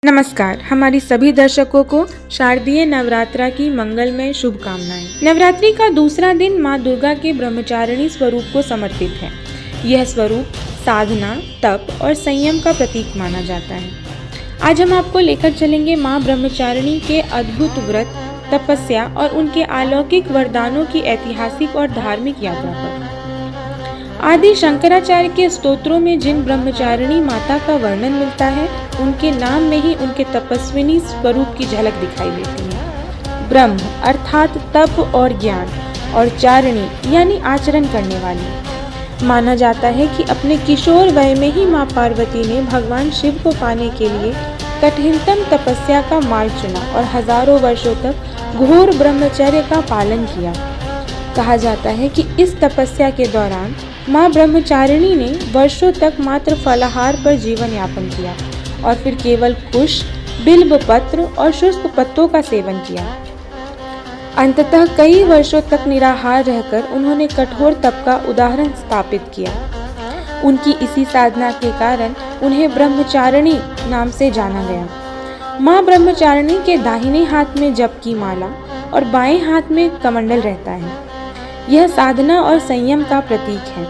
नमस्कार। हमारी सभी दर्शकों को शारदीय नवरात्रा की मंगलमय शुभकामनाएं। नवरात्रि का दूसरा दिन माँ दुर्गा के ब्रह्मचारिणी स्वरूप को समर्पित है। यह स्वरूप साधना, तप और संयम का प्रतीक माना जाता है। आज हम आपको लेकर चलेंगे माँ ब्रह्मचारिणी के अद्भुत व्रत, तपस्या और उनके अलौकिक वरदानों की ऐतिहासिक और धार्मिक यात्रा पर। आदि शंकराचार्य के स्तोत्रों में जिन ब्रह्मचारिणी माता का वर्णन मिलता है, उनके नाम में ही उनके तपस्विनी स्वरूप की झलक दिखाई देती है। ब्रह्म अर्थात तप और ज्ञान, और चारिणी यानी आचरण करने वाली। माना जाता है कि अपने किशोर वय में ही माँ पार्वती ने भगवान शिव को पाने के लिए कठिनतम तपस्या का मार्ग चुना और हजारों वर्षों तक घोर ब्रह्मचर्य का पालन किया। कहा जाता है कि इस तपस्या के दौरान माँ ब्रह्मचारिणी ने वर्षों तक मात्र फलाहार पर जीवन यापन किया और फिर केवल कुश, बिल्व पत्र और शुष्क पत्तों का सेवन किया। अंततः कई वर्षों तक निराहार रहकर उन्होंने कठोर तप का उदाहरण स्थापित किया। उनकी इसी साधना के कारण उन्हें ब्रह्मचारिणी नाम से जाना गया। माँ ब्रह्मचारिणी के दाहिने हाथ में जप की माला और बाएं हाथ में कमंडल रहता है। यह साधना और संयम का प्रतीक है।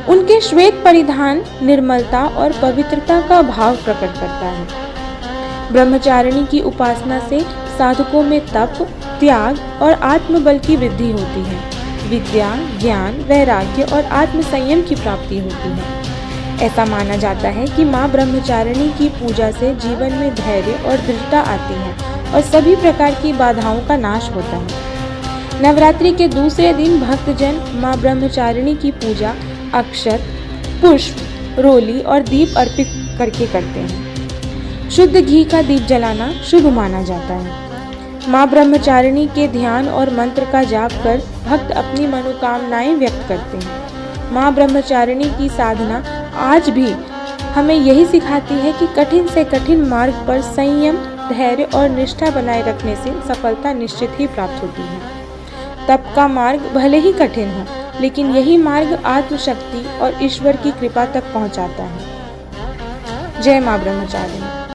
उनके श्वेत परिधान निर्मलता और पवित्रता का भाव प्रकट करता है। ब्रह्मचारिणी की उपासना से साधकों में तप, त्याग और आत्मबल की वृद्धि होती है। विद्या, ज्ञान, वैराग्य और आत्म संयम की प्राप्ति होती है। ऐसा माना जाता है कि माँ ब्रह्मचारिणी की पूजा से जीवन में धैर्य और दृढ़ता आती है और सभी प्रकार की बाधाओं का नाश होता है। नवरात्रि के दूसरे दिन भक्तजन माँ ब्रह्मचारिणी की पूजा अक्षत, पुष्प, रोली और दीप अर्पित करके करते हैं। शुद्ध घी का दीप जलाना शुभ माना जाता है। माँ ब्रह्मचारिणी के ध्यान और मंत्र का जाप कर भक्त अपनी मनोकामनाएं व्यक्त करते हैं। माँ ब्रह्मचारिणी की साधना आज भी हमें यही सिखाती है कि कठिन से कठिन मार्ग पर संयम, धैर्य और निष्ठा बनाए रखने से सफलता निश्चित ही प्राप्त होती है। तप का मार्ग भले ही कठिन हो, लेकिन यही मार्ग आत्मशक्ति और ईश्वर की कृपा तक पहुंचाता है। जय मां ब्रह्मचारिणी।